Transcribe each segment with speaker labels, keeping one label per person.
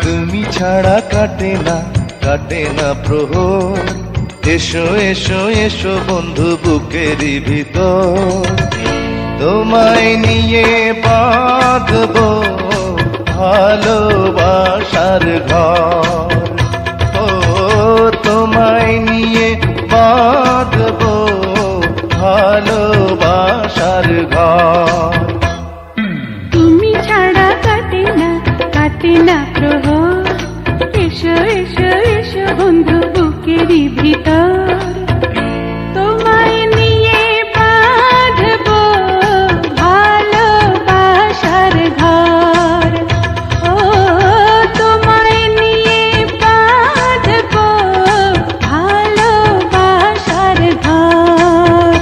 Speaker 1: তুমি ছাড়া কাটে না প্রহর, এসো এসো এসো বন্ধু বুকেরই ভিতর, তোমায় নিয়ে বাঁধবো ভালোবাসার ঘর। ও তোমায় নিয়ে বাঁধবো ভালোবাসার ঘর।
Speaker 2: তুমি ছাড়া কাটে না প্রহর, এসো এসো এসো বন্ধু বুকেরই ভিতর, তোমায় নিয়ে বাঁধবো ভালোবাসার ঘর। ও তোমায় নিয়ে বাঁধবো ভালোবাসার ঘর।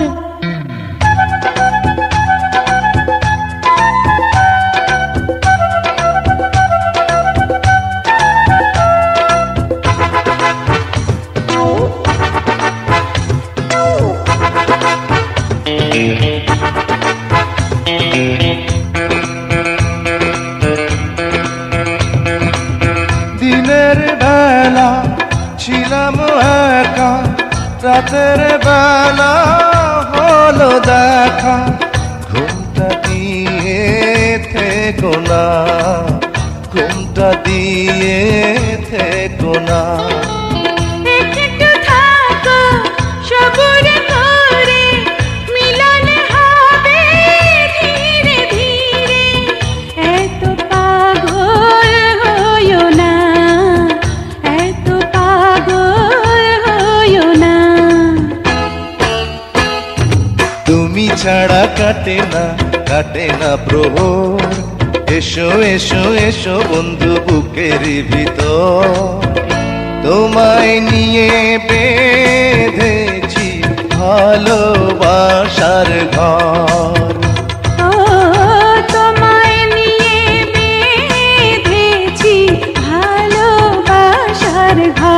Speaker 1: দিনের বেলা ছিলাম একা, রাতের বেলা হলো দেখা, ঘুমটা দিয়ে থেকো না, ঘুমটা দিয়ে থেকো না।
Speaker 2: একটু থাকো সবুর করে, মিলন হবে ধীরে ধীরে, এত পাগল হইও না, এত পাগল হইও না।
Speaker 1: তুমি ছাড়া কাটে না প্রহর, এসো এসো এসো বন্ধু বুকেরই ভিতর, তোমায় নিয়ে বেঁধেছি ভালোবাসার ঘর।
Speaker 2: ও তোমায় নিয়ে বেঁধেছি ভালোবাসার ঘর।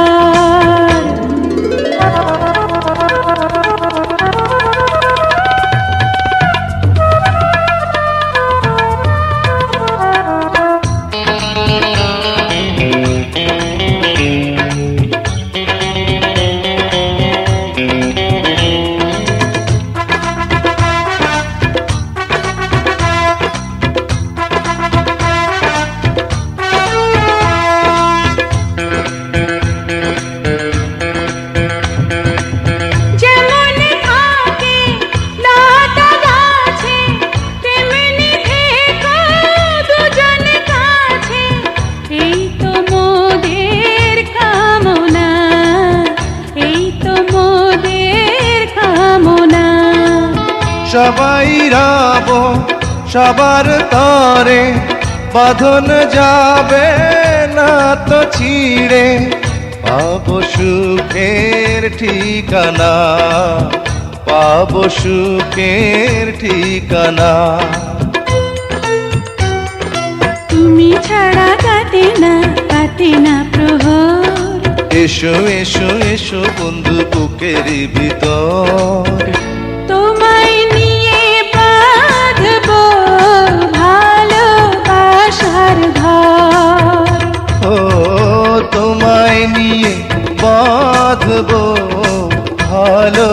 Speaker 1: সবাই রব সবার তরে, বাঁধন যাবে না তো ছিঁড়ে, পাবো সুখের ঠিকানা, পাবো সুখের ঠিকানা।
Speaker 2: তুমি ছাড়া কাটে না প্রহর,
Speaker 1: এসো এসো এসো বন্ধু বুকেরই ভিতর,
Speaker 2: তোমায় নিয়ে বাঁধবো ভালোবাসার ঘর।
Speaker 1: ও তোমায় নিয়ে বাঁধবো ভালো